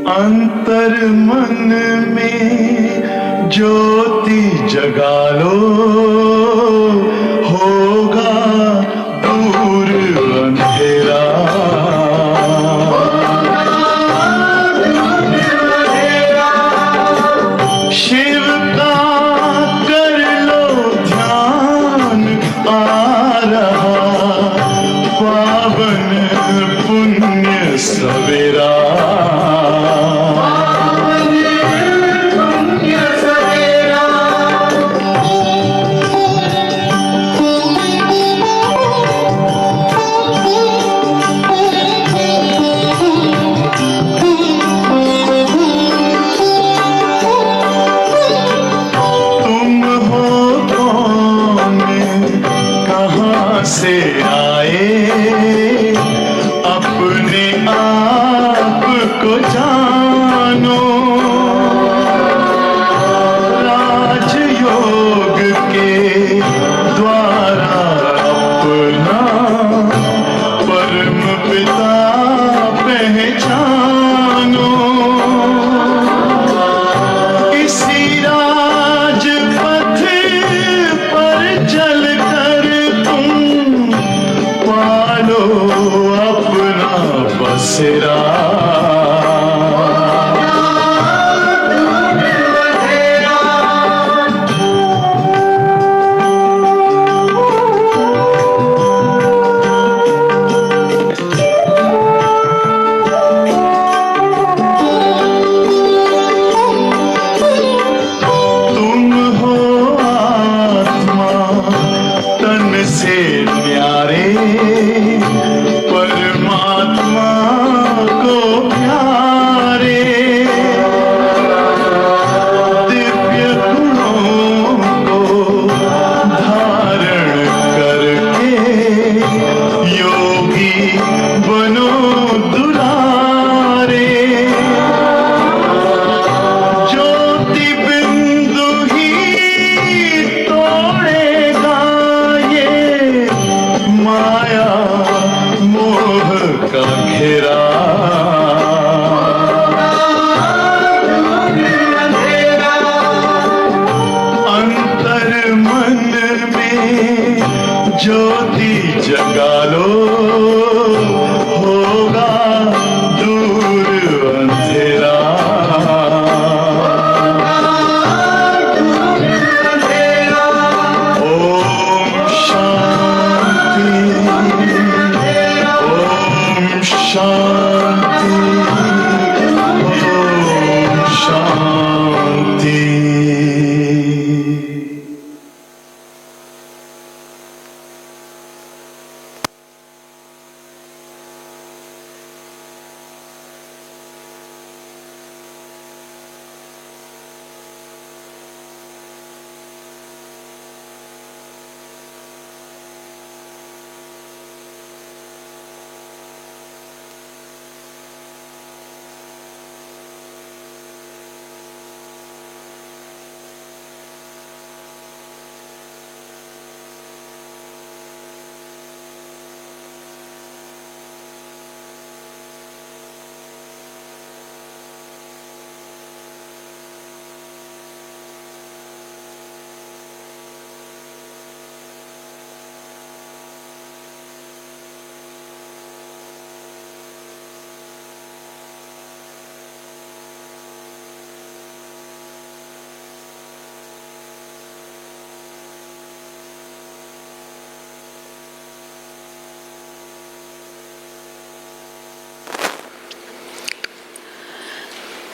अंतर मन में ज्योति जगा लो, होगा दूर अंधेरा। शिव का कर लो ध्यान, आ रहा पावन पुण्य सवेरा। से आए अपने आप को जानो, राजयोग के द्वारा अपना परम पिता पहचानो। इसी राजपथ पर चलकर पालो अपना बसेरा। तुम हो आत्मा तन से न्यारे, परमात्मा को प्यारे। दिव्य गुणों को धारण करके योगी बनो दुलारे। ज्योति बिंदु ही तोड़ेगा ये माया मोह का घेरा। अंतर मन में ज्योति जगा लो, होगा दूर अंधेरा। ओम शांति, ओम शांति, ओम शांति।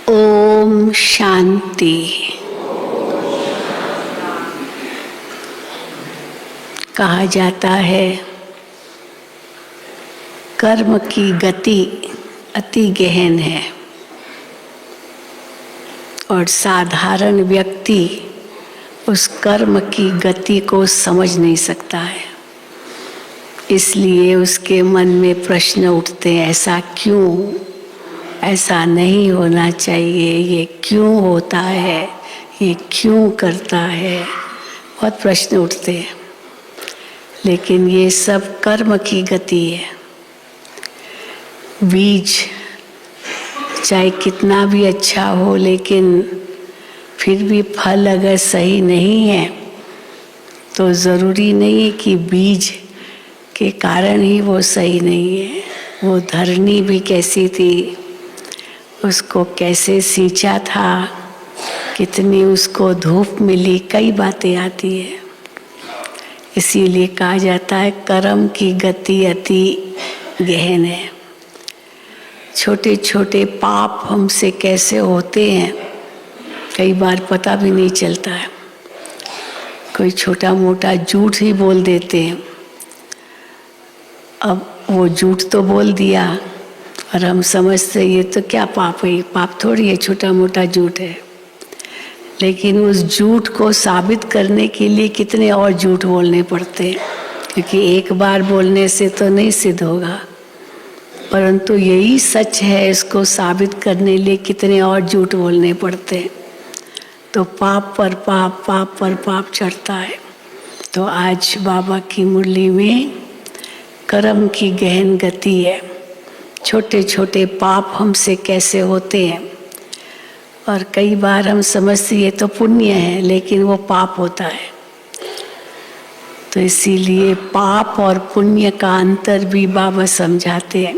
ओम शांति। कहा जाता है कर्म की गति अति गहन है और साधारण व्यक्ति उस कर्म की गति को समझ नहीं सकता है। इसलिए उसके मन में प्रश्न उठते हैं, ऐसा क्यों, ऐसा नहीं होना चाहिए, ये क्यों होता है, ये क्यों करता है, बहुत प्रश्न उठते हैं। लेकिन ये सब कर्म की गति है। बीज चाहे कितना भी अच्छा हो, लेकिन फिर भी फल अगर सही नहीं है तो ज़रूरी नहीं है कि बीज के कारण ही वो सही नहीं है। वो धरनी भी कैसी थी, उसको कैसे सींचा था, कितनी उसको धूप मिली, कई बातें आती है। इसीलिए कहा जाता है कर्म की गति अति गहन है। छोटे छोटे पाप हमसे कैसे होते हैं कई बार पता भी नहीं चलता है। कोई छोटा मोटा झूठ ही बोल देते हैं। अब वो झूठ तो बोल दिया और हम समझते ये तो क्या पाप है, पाप थोड़ी है, छोटा मोटा झूठ है। लेकिन उस झूठ को साबित करने के लिए कितने और झूठ बोलने पड़ते हैं, क्योंकि एक बार बोलने से तो नहीं सिद्ध होगा, परंतु यही सच है, इसको साबित करने लिए कितने और झूठ बोलने पड़ते हैं। तो पाप पर पाप, पाप पर पाप चढ़ता है। तो आज बाबा की मुरली में कर्म की गहन गति है। छोटे छोटे पाप हमसे कैसे होते हैं, और कई बार हम समझते ये तो पुण्य है, लेकिन वो पाप होता है। तो इसीलिए पाप और पुण्य का अंतर भी बाबा समझाते हैं।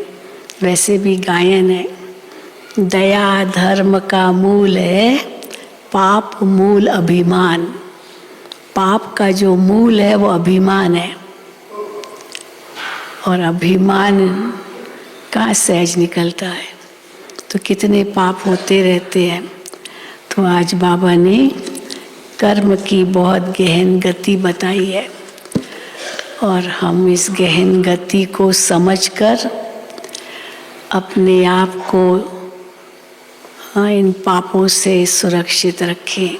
वैसे भी गायन है, दया धर्म का मूल है, पाप मूल अभिमान। पाप का जो मूल है वो अभिमान है, और अभिमान कहाँ सहज निकलता है, तो कितने पाप होते रहते हैं। तो आज बाबा ने कर्म की बहुत गहन गति बताई है, और हम इस गहन गति को समझकर अपने आप को इन पापों से सुरक्षित रखें।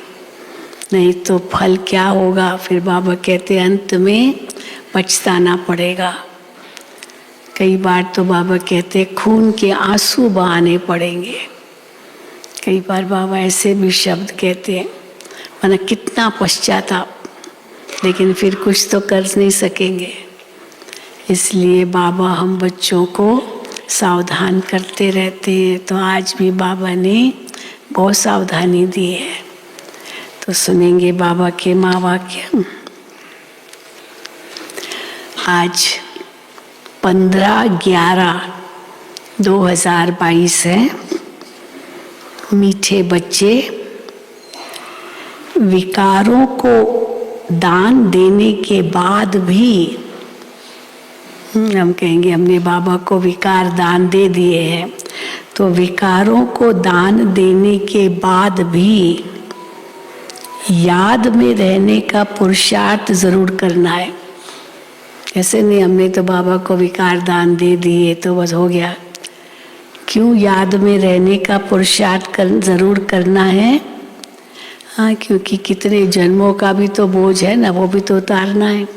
नहीं तो फल क्या होगा, फिर बाबा कहते अंत में पछताना पड़ेगा। कई बार तो बाबा कहते खून के आंसू बहाने पड़ेंगे। कई बार बाबा ऐसे भी शब्द कहते हैं, माना कितना पश्चाताप, लेकिन फिर कुछ तो कर नहीं सकेंगे। इसलिए बाबा हम बच्चों को सावधान करते रहते हैं। तो आज भी बाबा ने बहुत सावधानी दी है। तो सुनेंगे बाबा के महावाक्य। आज 15/11/2022 है। मीठे बच्चे, विकारों को दान देने के बाद भी, हम कहेंगे हमने बाबा को विकार दान दे दिए हैं, तो विकारों को दान देने के बाद भी याद में रहने का पुरुषार्थ जरूर करना है। ऐसे नहीं हमने तो बाबा को विकार दान दे दिए तो बस हो गया। क्यों याद में रहने का पुरुषार्थ जरूर करना है? हाँ, क्योंकि कितने जन्मों का भी तो बोझ है ना, वो भी तो उतारना है।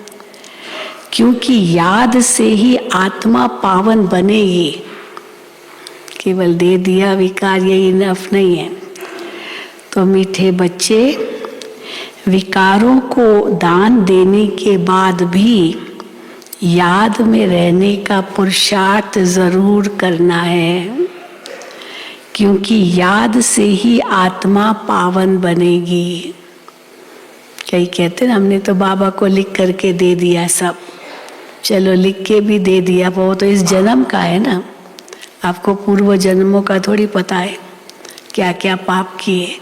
क्योंकि याद से ही आत्मा पावन बनेगी। केवल दे दिया विकार यही इनफ नहीं है। तो मीठे बच्चे, विकारों को दान देने के बाद भी याद में रहने का पुरुषार्थ जरूर करना है, क्योंकि याद से ही आत्मा पावन बनेगी। कई कहते हैं हमने तो बाबा को लिख करके दे दिया सब। चलो लिख के भी दे दिया, वो तो इस जन्म का है ना, आपको पूर्व जन्मों का थोड़ी पता है क्या क्या पाप किए,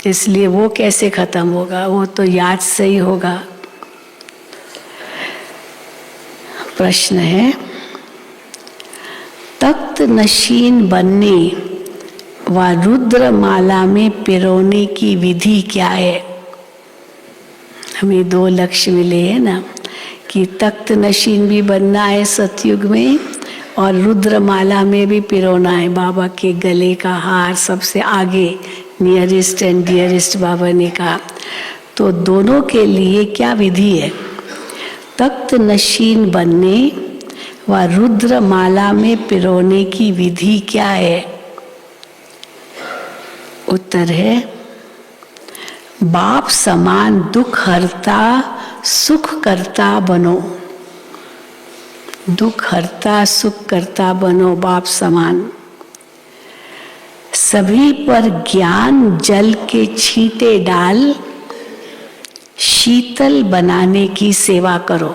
इसलिए वो कैसे खत्म होगा, वो तो याद से ही होगा। प्रश्न है, तख्त नशीन बनने व रुद्र माला में पिरोने की विधि क्या है? हमें 2 लक्ष्य मिले हैं ना, कि तख्त नशीन भी बनना है सतयुग में, और रुद्र माला में भी पिरोना है। बाबा के गले का हार सबसे आगे, नियरेस्ट एंड डियरेस्ट बाबा ने कहा। तो दोनों के लिए क्या विधि है? तख्त नशीन बनने व रुद्र माला में पिरोने की विधि क्या है? उत्तर है, बाप समान दुख हरता सुख करता बनो। दुख हरता सुख करता बनो, बाप समान। सभी पर ज्ञान जल के छींटे डाल शीतल बनाने की सेवा करो।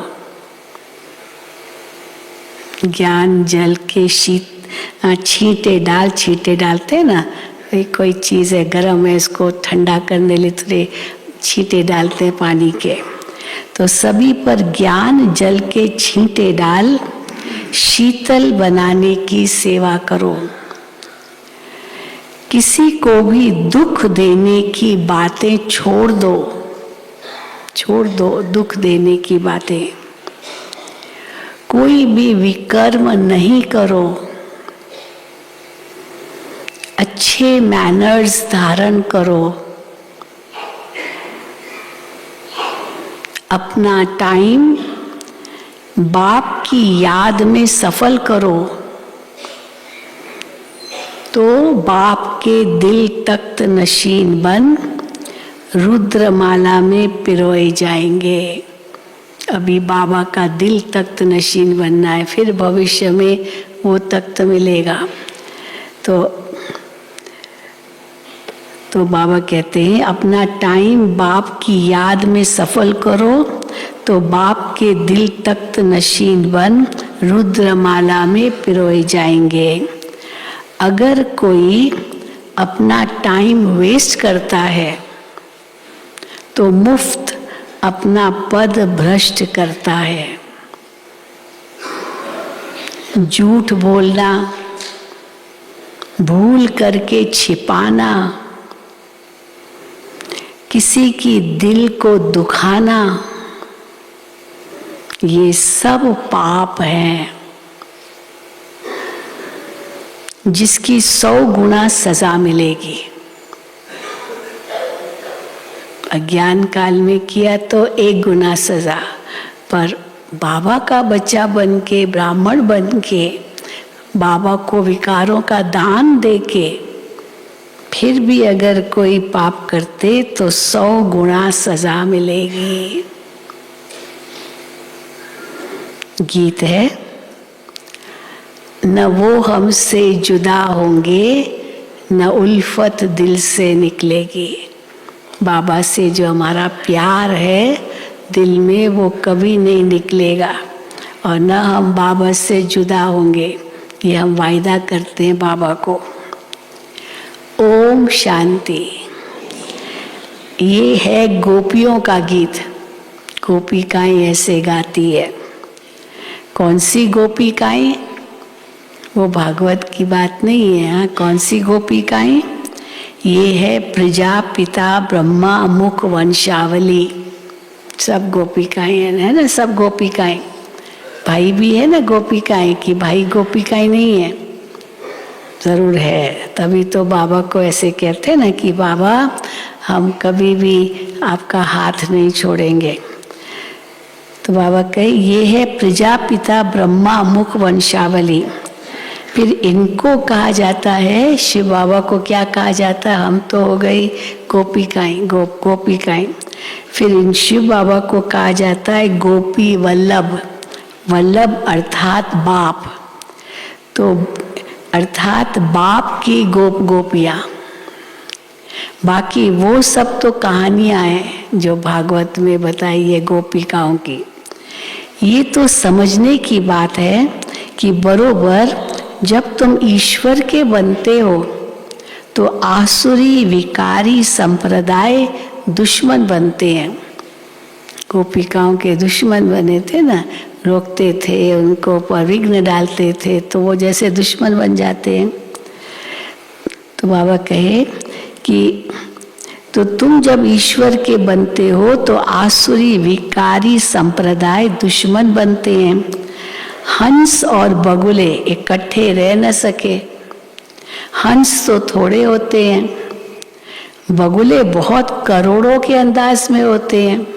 ज्ञान जल के छींटे डालते हैं ना, कोई चीज़ है गर्म है, इसको ठंडा करने लिए थोड़े छींटे डालते हैं पानी के। तो सभी पर ज्ञान जल के छींटे डाल शीतल बनाने की सेवा करो। किसी को भी दुख देने की बातें छोड़ दो दुख देने की बातें। कोई भी विकर्म नहीं करो। अच्छे मैनर्स धारण करो। अपना टाइम बाप की याद में सफल करो तो बाप के दिल तख्त नशीन बन रुद्रमाला में पिरोए जाएंगे। अभी बाबा का दिल तख्त नशीन बनना है, फिर भविष्य में वो तख्त मिलेगा। तो बाबा कहते हैं अपना टाइम बाप की याद में सफल करो तो बाप के दिल तख्त नशीन बन रुद्रमाला में पिरोए जाएंगे। अगर कोई अपना टाइम वेस्ट करता है तो मुफ्त अपना पद भ्रष्ट करता है। झूठ बोलना, भूल करके छिपाना, किसी की दिल को दुखाना, ये सब पाप है जिसकी 100 गुना सजा मिलेगी। अज्ञान काल में किया तो 1 गुना सजा, पर बाबा का बच्चा बन के, ब्राह्मण बन के, बाबा को विकारों का दान दे के फिर भी अगर कोई पाप करते तो 100 गुना सजा मिलेगी। गीत है, न वो हमसे जुदा होंगे न उल्फत दिल से निकलेगी। बाबा से जो हमारा प्यार है दिल में वो कभी नहीं निकलेगा और न हम बाबा से जुदा होंगे, ये हम वायदा करते हैं बाबा को। ओम शांति। ये है गोपियों का गीत। गोपिकाएं ऐसे गाती है। कौन सी गोपिकाएं? वो भागवत की बात नहीं है। हाँ, कौन सी गोपिकाएं? ये है प्रजापिता ब्रह्मा मुख वंशावली। सब गोपिकाएं है ना, सब गोपिकाएं। भाई भी है ना गोपिकाएं की, भाई गोपिकाएं नहीं है? जरूर है, तभी तो बाबा को ऐसे कहते हैं ना कि बाबा हम कभी भी आपका हाथ नहीं छोड़ेंगे। तो बाबा कहे ये है प्रजापिता ब्रह्मा मुख वंशावली। फिर इनको कहा जाता है, शिव बाबा को क्या कहा जाता है? हम तो हो गई गोपिकाएं, गोपिकाएं। फिर इन शिव बाबा को कहा जाता है गोपी वल्लभ। वल्लभ अर्थात बाप, तो अर्थात बाप की गोपियाँ। बाकी वो सब तो कहानियाँ हैं जो भागवत में बताई है गोपिकाओं की। ये तो समझने की बात है कि बरोबर जब तुम ईश्वर के बनते हो तो आसुरी विकारी संप्रदाय दुश्मन बनते हैं। गोपिकाओं के दुश्मन बने थे ना, रोकते थे, उनको पर विघ्न डालते थे, तो वो जैसे दुश्मन बन जाते हैं। तो बाबा कहे कि तो तुम जब ईश्वर के बनते हो तो आसुरी विकारी संप्रदाय दुश्मन बनते हैं। हंस और बगुले इकट्ठे रह न सके। हंस तो थोड़े होते हैं, बगुले बहुत करोड़ों के अंदाज में होते हैं।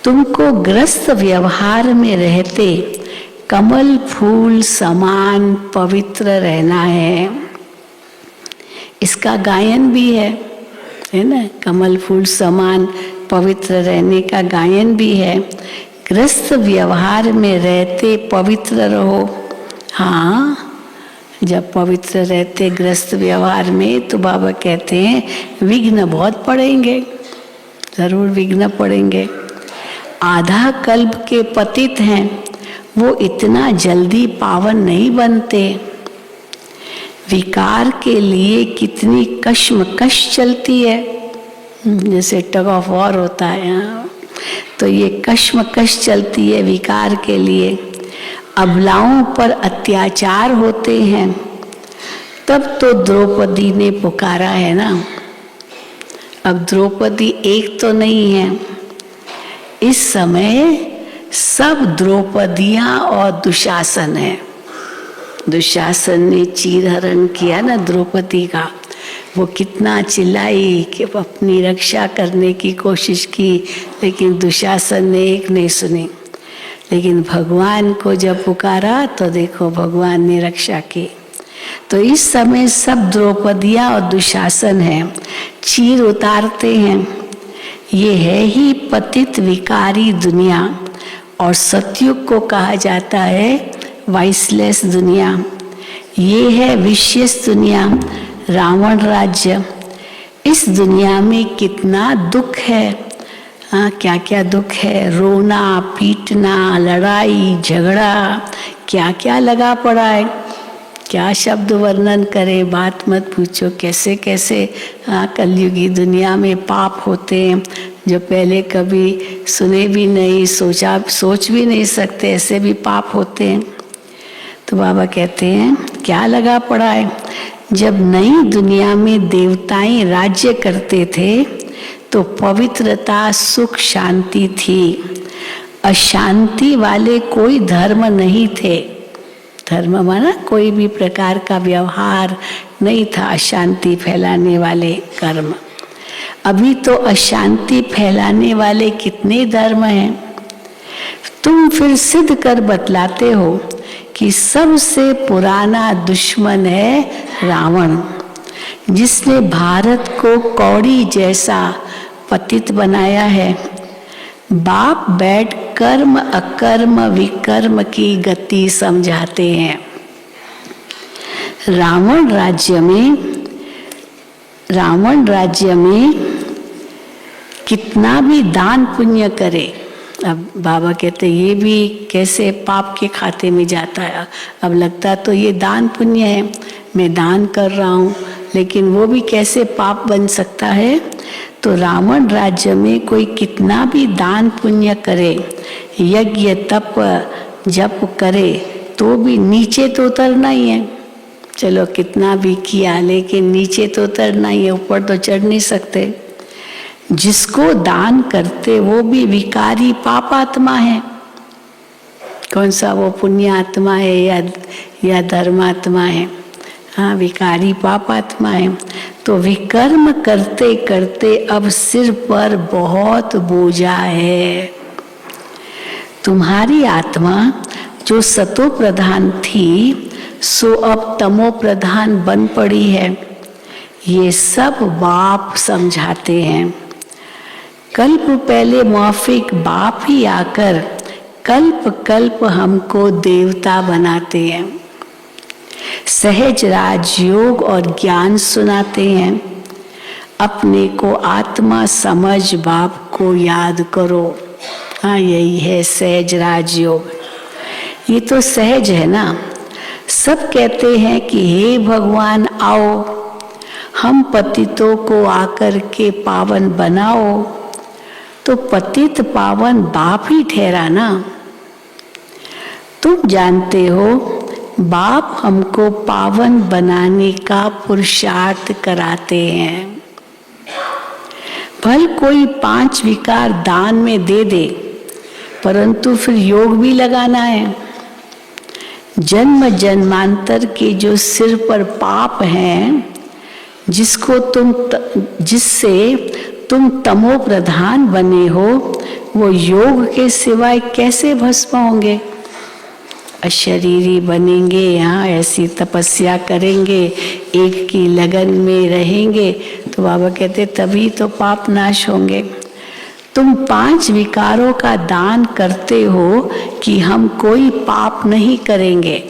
तुमको ग्रस्त व्यवहार में रहते कमल फूल समान पवित्र रहना है। इसका गायन भी है ना, कमल फूल समान पवित्र रहने का गायन भी है। ग्रस्त व्यवहार में रहते पवित्र रहो। हाँ, जब पवित्र रहते गृहस्थ व्यवहार में तो बाबा कहते हैं विघ्न बहुत पड़ेंगे, जरूर विघ्न पड़ेंगे। आधा कल्प के पतित हैं, वो इतना जल्दी पावन नहीं बनते। विकार के लिए कितनी कश्मकश चलती है, जैसे टग ऑफ वॉर होता है यहाँ, तो ये कश्मकश चलती है विकार के लिए। अबलाओं पर अत्याचार होते हैं, तब तो द्रौपदी ने पुकारा है ना। अब द्रौपदी एक तो नहीं है, इस समय सब द्रौपदियां और दुशासन है। दुशासन ने चीरहरण किया ना द्रौपदी का, वो कितना चिल्लाई कि अपनी रक्षा करने की कोशिश की, लेकिन दुशासन ने एक नहीं सुनी। लेकिन भगवान को जब पुकारा तो देखो भगवान ने रक्षा की। तो इस समय सब द्रौपदियां और दुशासन है, चीर उतारते हैं। ये है ही पतित विकारी दुनिया, और सतयुग को कहा जाता है वाइसलेस दुनिया। ये है विशेष दुनिया, रावण राज्य। इस दुनिया में कितना दुख है, हाँ क्या क्या दुख है, रोना पीटना, लड़ाई झगड़ा, क्या क्या लगा पड़ा है। क्या शब्द वर्णन करे, बात मत पूछो। कैसे कैसे कलयुगी दुनिया में पाप होते हैं जो पहले कभी सुने भी नहीं, सोच भी नहीं सकते, ऐसे भी पाप होते हैं। तो बाबा कहते हैं क्या लगा पड़ा है। जब नई दुनिया में देवताएं राज्य करते थे तो पवित्रता सुख शांति थी, अशांति वाले कोई धर्म नहीं थे। धर्म माना कोई भी प्रकार का व्यवहार नहीं था, अशांति फैलाने वाले कर्म। अभी तो अशांति फैलाने वाले कितने धर्म हैं। तुम फिर सिद्ध कर बतलाते हो कि सबसे पुराना दुश्मन है रावण, जिसने भारत को कौड़ी जैसा पतित बनाया है। बाप बैठ कर्म अकर्म विकर्म की गति समझाते हैं। रावण राज्य में कितना भी दान पुण्य करे, अब बाबा कहते ये भी कैसे पाप के खाते में जाता है। अब लगता तो ये दान पुण्य है, मैं दान कर रहा हूँ, लेकिन वो भी कैसे पाप बन सकता है। तो रावण राज्य में कोई कितना भी दान पुण्य करे, यज्ञ तप जप करे, तो भी नीचे तो उतरना ही है। चलो कितना भी किया, लेकिन नीचे तो उतरना ही है, ऊपर तो चढ़ नहीं सकते। जिसको दान करते वो भी विकारी पाप आत्मा है। कौन सा वो पुण्य आत्मा है या धर्मात्मा है? हाँ, विकारी पाप आत्मा है। तो विकर्म करते करते अब सिर पर बहुत बोझा है। तुम्हारी आत्मा जो सतो प्रधान थी सो अब तमो प्रधान बन पड़ी है। ये सब बाप समझाते हैं। कल्प पहले मौफिक बाप ही आकर कल्प कल्प हमको देवता बनाते हैं। सहज राजयोग और ज्ञान सुनाते हैं। अपने को आत्मा समझ बाप को याद करो। हाँ, यही है सहज राजयोग। ये तो सहज है ना। सब कहते हैं कि हे भगवान आओ, हम पतितों को आकर के पावन बनाओ। तो पतित पावन बाप ही ठहरा ना। तुम जानते हो बाप हमको पावन बनाने का पुरुषार्थ कराते हैं। भल कोई 5 विकार दान में दे दे, परंतु फिर योग भी लगाना है। जन्म जन्मांतर के जो सिर पर पाप हैं, जिससे तुम तमो प्रधान बने हो, वो योग के सिवाय कैसे भस्म होंगे? अशरीरी बनेंगे, यहाँ ऐसी तपस्या करेंगे, एक की लगन में रहेंगे, तो बाबा कहते तभी तो पाप नाश होंगे। तुम 5 विकारों का दान करते हो कि हम कोई पाप नहीं करेंगे।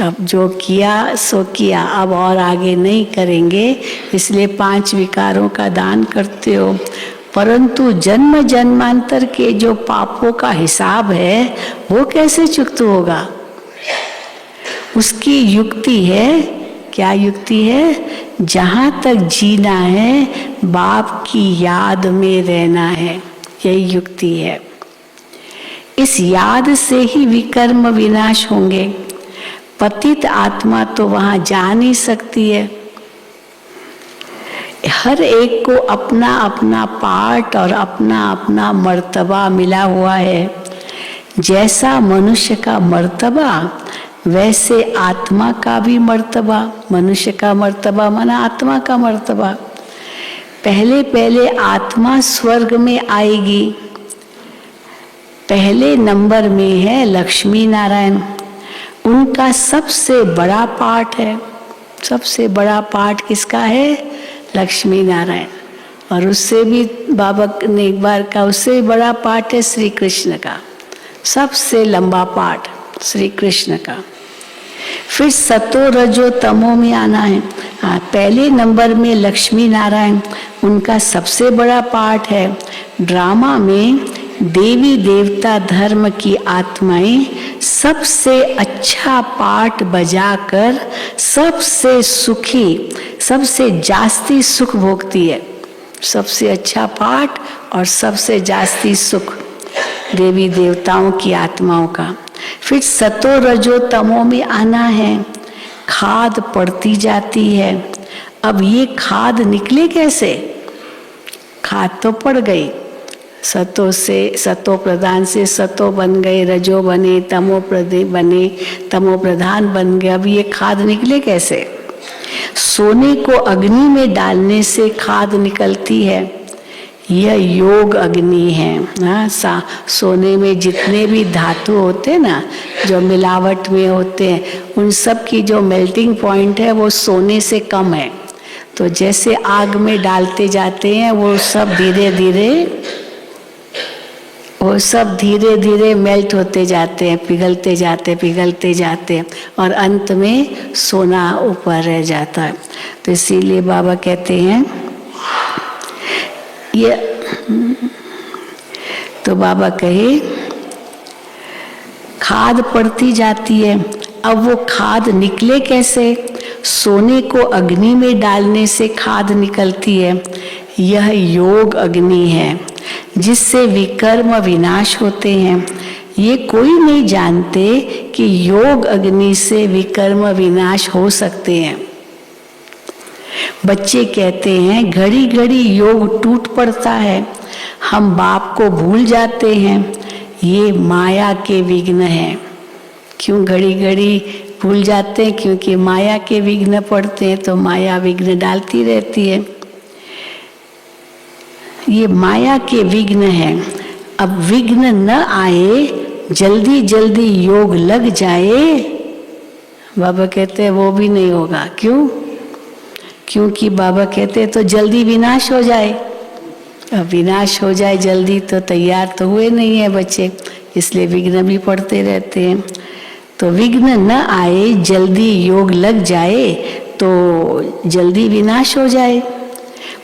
अब जो किया सो किया, अब और आगे नहीं करेंगे, इसलिए 5 विकारों का दान करते हो। परंतु जन्म जन्मांतर के जो पापों का हिसाब है वो कैसे चुकता होगा? उसकी युक्ति है। क्या युक्ति है? जहाँ तक जीना है बाप की याद में रहना है, यही युक्ति है। इस याद से ही विकर्म विनाश होंगे। पतित आत्मा तो वहां जा नहीं सकती है। हर एक को अपना अपना पार्ट और अपना अपना मर्तबा मिला हुआ है। जैसा मनुष्य का मर्तबा वैसे आत्मा का भी मर्तबा। मनुष्य का मर्तबा माना आत्मा का मर्तबा। पहले पहले आत्मा स्वर्ग में आएगी। पहले नंबर में है लक्ष्मी नारायण। उनका सबसे बड़ा पाठ है। सबसे बड़ा पाठ किसका है? लक्ष्मी नारायण। और उससे भी बाबा ने एक बार कहा, उससे बड़ा पाठ है श्री कृष्ण का। सबसे लंबा पाठ श्री कृष्ण का। फिर सतो रजो तमो में आना है। पहले नंबर में लक्ष्मी नारायण, उनका सबसे बड़ा पाठ है। ड्रामा में देवी देवता धर्म की आत्माएं सबसे अच्छा पाठ बजाकर सबसे सुखी, सबसे जास्ती सुख भोगती है। सबसे अच्छा पाठ और सबसे जास्ती सुख देवी देवताओं की आत्माओं का। फिर सतो रजो तमो में आना है। खाद पड़ती जाती है। अब ये खाद निकले कैसे? खाद तो पड़ गई। सतो से, सतो प्रधान से सतो बन गए, रजो बने, तमो बने, तमो प्रधान बन गए। अब ये खाद निकले कैसे? सोने को अग्नि में डालने से खाद निकलती है। यह योग अग्नि है। हाँ, सोने में जितने भी धातु होते हैं ना, जो मिलावट में होते हैं, उन सब की जो मेल्टिंग पॉइंट है वो सोने से कम है। तो जैसे आग में डालते जाते हैं वो सब धीरे धीरे मेल्ट होते जाते हैं, पिघलते जाते हैं और अंत में सोना ऊपर रह जाता है। तो इसीलिए बाबा कहते हैं ये, तो बाबा कहे खाद पड़ती जाती है। अब वो खाद निकले कैसे? सोने को अग्नि में डालने से खाद निकलती है। यह योग अग्नि है जिससे विकर्म विनाश होते हैं। ये कोई नहीं जानते कि योग अग्नि से विकर्म विनाश हो सकते हैं। बच्चे कहते हैं घड़ी घड़ी योग टूट पड़ता है, हम बाप को भूल जाते हैं। ये माया के विघ्न है। क्यों घड़ी घड़ी भूल जाते हैं? क्योंकि माया के विघ्न पड़ते हैं, तो माया विघ्न डालती रहती है। ये माया के विघ्न है। अब विघ्न न आए, जल्दी जल्दी योग लग जाए, बाबा कहते हैं वो भी नहीं होगा। क्यों? क्योंकि बाबा कहते हैं तो जल्दी विनाश हो जाए। अब विनाश हो जाए जल्दी तो तैयार तो हुए नहीं है बच्चे, इसलिए विघ्न भी पड़ते रहते हैं। तो विघ्न न आए, जल्दी योग लग जाए तो जल्दी विनाश हो जाए।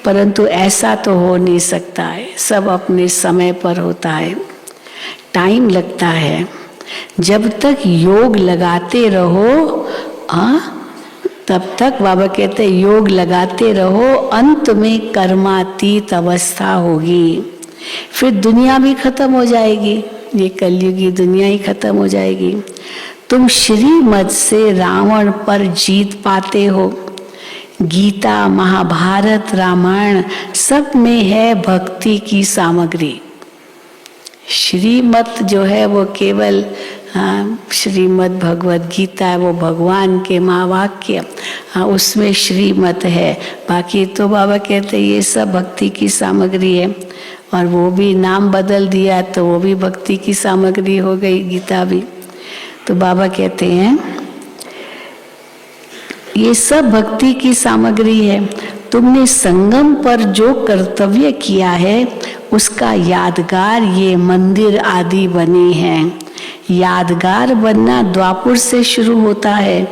परंतु ऐसा तो हो नहीं सकता है। सब अपने समय पर होता है, टाइम लगता है। जब तक योग लगाते रहो, तब तक बाबा कहते हैं योग लगाते रहो, अंत में कर्मातीत अवस्था होगी। फिर दुनिया भी खत्म हो जाएगी, ये कलयुगी दुनिया ही खत्म हो जाएगी। तुम श्रीमत से रावण पर जीत पाते हो। गीता, महाभारत, रामायण सब में है भक्ति की सामग्री। श्रीमत जो है वो केवल श्रीमद् भगवद गीता है, वो भगवान के महावाक्य, उसमें श्रीमत है। बाकी तो बाबा कहते हैं ये सब भक्ति की सामग्री है। और वो भी नाम बदल दिया तो वो भी भक्ति की सामग्री हो गई, गीता भी। तो बाबा कहते हैं ये सब भक्ति की सामग्री है। तुमने संगम पर जो कर्तव्य किया है उसका यादगार ये मंदिर आदि बने हैं। यादगार बनना द्वापर से शुरू होता है।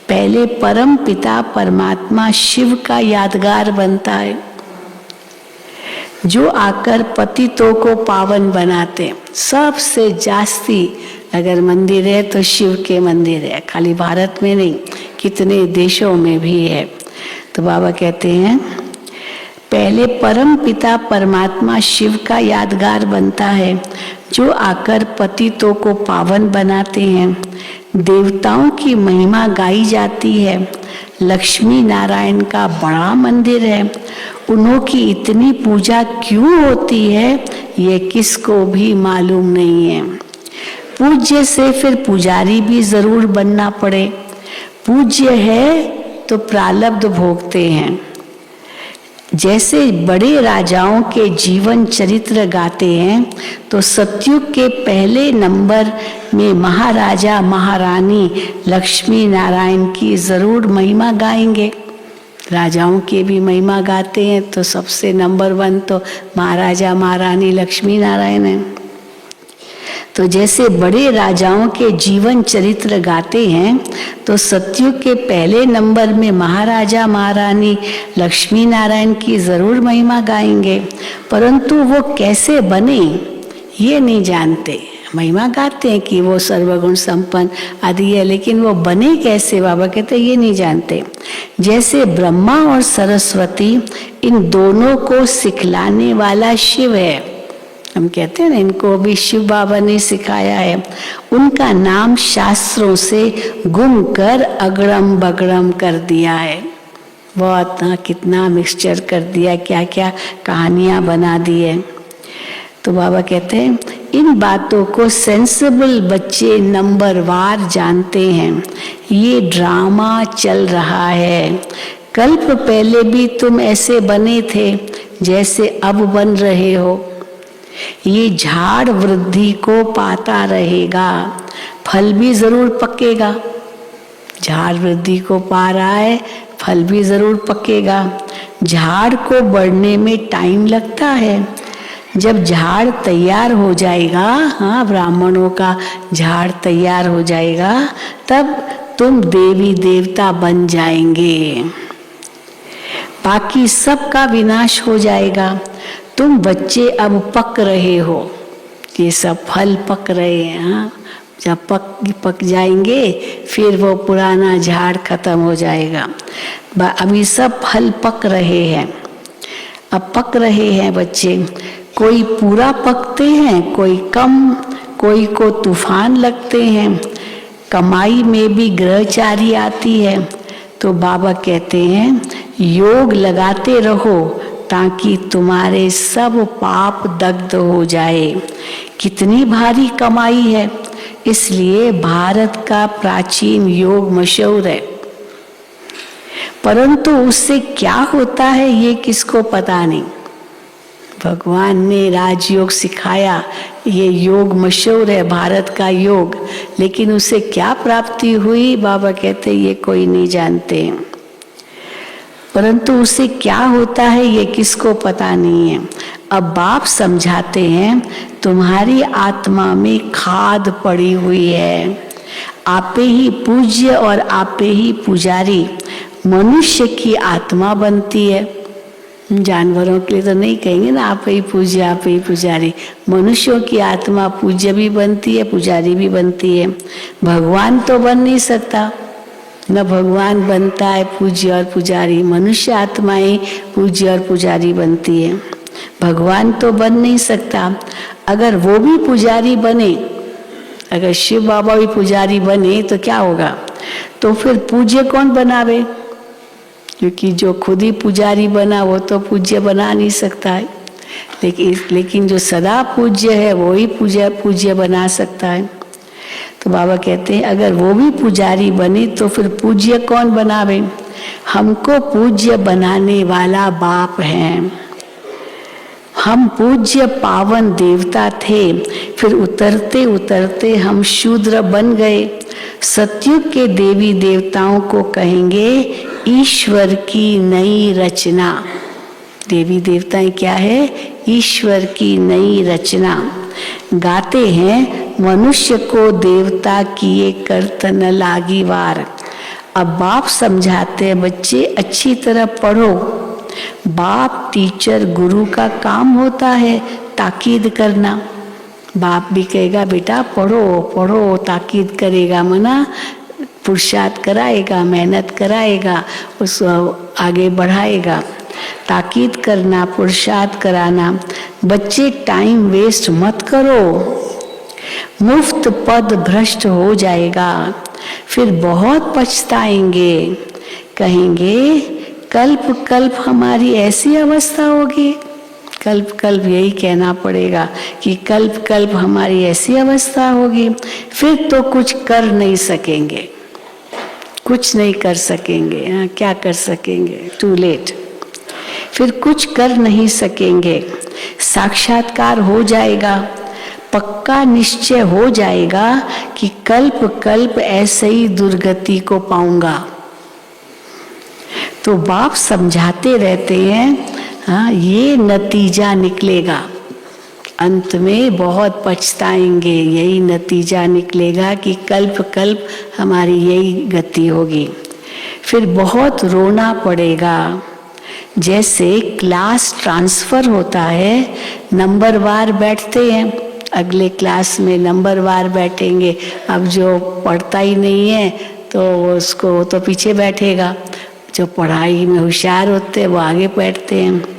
पहले परम पिता परमात्मा शिव का यादगार बनता है, जो आकर पतितों को पावन बनाते। सबसे जास्ती अगर मंदिर है तो शिव के मंदिर है, खाली भारत में नहीं, कितने देशों में भी है। तो बाबा कहते हैं पहले परम पिता परमात्मा शिव का यादगार बनता है, जो आकर पतितों को पावन बनाते हैं। देवताओं की महिमा गाई जाती है। लक्ष्मी नारायण का बड़ा मंदिर है, उन्हों की इतनी पूजा क्यों होती है ये किसको भी मालूम नहीं है। पूज्य से फिर पुजारी भी जरूर बनना पड़े। पूज्य है तो प्रारब्ध भोगते हैं। जैसे बड़े राजाओं के जीवन चरित्र गाते हैं तो सतयुग के पहले नंबर में महाराजा महारानी लक्ष्मी नारायण की जरूर महिमा गाएंगे। राजाओं के भी महिमा गाते हैं तो सबसे नंबर 1 तो महाराजा महारानी लक्ष्मी नारायण है। तो जैसे बड़े राजाओं के जीवन चरित्र गाते हैं तो सतयुग के पहले नंबर में महाराजा महारानी लक्ष्मी नारायण की जरूर महिमा गाएंगे, परंतु वो कैसे बने ये नहीं जानते। महिमा गाते हैं कि वो सर्वगुण संपन्न आदि है, लेकिन वो बने कैसे बाबा कहते ये नहीं जानते। जैसे ब्रह्मा और सरस्वती इन दोनों को सिखलाने वाला शिव है, हम कहते हैं ना इनको भी शिव बाबा ने सिखाया है। उनका नाम शास्त्रों से गुम कर अगड़म बगड़म कर दिया है। बहुत कितना मिक्सचर कर दिया, क्या क्या कहानियां बना दी है। तो बाबा कहते हैं इन बातों को सेंसिबल बच्चे नंबर वार जानते हैं। ये ड्रामा चल रहा है। कल्प पहले भी तुम ऐसे बने थे जैसे अब बन रहे हो। ये झाड़ वृद्धि को पाता रहेगा, फल भी जरूर पकेगा। झाड़ वृद्धि को पा रहा है, फल भी जरूर पकेगा। झाड़ को बढ़ने में टाइम लगता है। जब झाड़ तैयार हो जाएगा, हाँ ब्राह्मणों का झाड़ तैयार हो जाएगा, तब तुम देवी देवता बन जाएंगे। बाकी सबका विनाश हो जाएगा। तुम बच्चे अब पक रहे हो, ये सब फल पक रहे हैं। हाँ जब पक जाएंगे फिर वो पुराना झाड़ खत्म हो जाएगा। अभी सब फल पक रहे हैं, अब पक रहे हैं बच्चे। कोई पूरा पकते हैं, कोई कम, कोई को तूफान लगते हैं। कमाई में भी ग्रहचारी आती है। तो बाबा कहते हैं योग लगाते रहो ताकि तुम्हारे सब पाप दग्ध हो जाए। कितनी भारी कमाई है, इसलिए भारत का प्राचीन योग मशहूर है, परंतु उससे क्या होता है ये किसको पता नहीं। भगवान ने राजयोग सिखाया, ये योग मशहूर है भारत का योग, लेकिन उसे क्या प्राप्ति हुई बाबा कहते ये कोई नहीं जानते। परंतु उसे क्या होता है ये किसको पता नहीं है। अब बाप समझाते हैं तुम्हारी आत्मा में खाद पड़ी हुई है। आपे ही पूज्य और आपे ही पुजारी। मनुष्य की आत्मा बनती है, जानवरों के लिए तो नहीं कहेंगे ना आप ही पूज्य आप ही पुजारी। मनुष्यों की आत्मा पूज्य भी बनती है, पुजारी भी बनती है। भगवान तो बन नहीं सकता, न भगवान बनता है पूज्य और पुजारी, मनुष्य आत्माएं पूज्य और पुजारी बनती है। भगवान तो बन नहीं सकता। अगर वो भी पुजारी बने, अगर शिव बाबा भी पुजारी बने तो क्या होगा, तो फिर पूज्य कौन बनावे, क्योंकि जो खुद ही पुजारी बना वो तो पूज्य बना नहीं सकता है। लेकिन जो सदा पूज्य है वो ही पूज्य बना सकता है। तो बाबा कहते हैं अगर वो भी पुजारी बने तो फिर पूज्य कौन बनावे। हमको पूज्य बनाने वाला बाप है। हम पूज्य पावन देवता थे, फिर उतरते उतरते हम शूद्र बन गए। सतयुग के देवी देवताओं को कहेंगे ईश्वर की नई रचना। देवी देवताएं क्या है, ईश्वर की नई रचना। गाते हैं मनुष्य को देवता किए करत न लागी वार। अब बाप समझाते हैं बच्चे अच्छी तरह पढ़ो। बाप टीचर गुरु का काम होता है ताकीद करना। बाप भी कहेगा बेटा पढ़ो पढ़ो, ताकीद करेगा, मना पुरुषार्थ कराएगा, मेहनत कराएगा, उसको आगे बढ़ाएगा। ताकीद करना, पुरुषार्थ कराना। बच्चे टाइम वेस्ट मत करो, मुफ्त पद भ्रष्ट हो जाएगा, फिर बहुत पछताएंगे। कहेंगे कल्प कल्प हमारी ऐसी अवस्था होगी। कल्प कल्प यही कहना पड़ेगा कि कल्प कल्प हमारी ऐसी अवस्था होगी, फिर तो कुछ कर नहीं सकेंगे, कुछ नहीं कर सकेंगे। हाँ, क्या कर सकेंगे? Too late. फिर कुछ कर नहीं सकेंगे। साक्षात्कार हो जाएगा, पक्का निश्चय हो जाएगा कि कल्प कल्प ऐसे ही दुर्गति को पाऊंगा। तो बाप समझाते रहते हैं, हाँ ये नतीजा निकलेगा, अंत में बहुत पछताएंगे। यही नतीजा निकलेगा कि कल्प कल्प हमारी यही गति होगी। फिर बहुत रोना पड़ेगा। जैसे क्लास ट्रांसफर होता है, नंबर वार बैठते हैं, अगले क्लास में नंबर वार बैठेंगे। अब जो पढ़ता ही नहीं है तो उसको तो पीछे बैठेगा, जो पढ़ाई में होशियार होते हैं वो आगे बैठते हैं।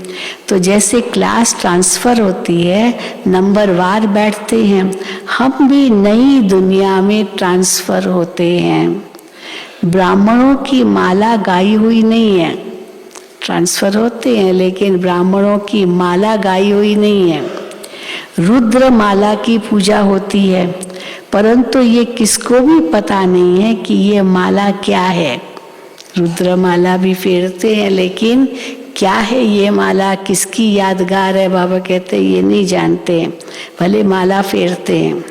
तो जैसे क्लास ट्रांसफर होती है, नंबर वार बैठते हैं, हम भी नई दुनिया में ट्रांसफर होते हैं। ब्राह्मणों की माला गाई हुई नहीं है, ट्रांसफर होते हैं लेकिन ब्राह्मणों की माला गाई हुई नहीं है। रुद्र माला की पूजा होती है, परंतु ये किसको भी पता नहीं है कि ये माला क्या है। रुद्र माला भी फेरते हैं लेकिन क्या है ये माला, किसकी यादगार है, बाबा कहते हैं ये नहीं जानते हैं, भले माला फेरते हैं।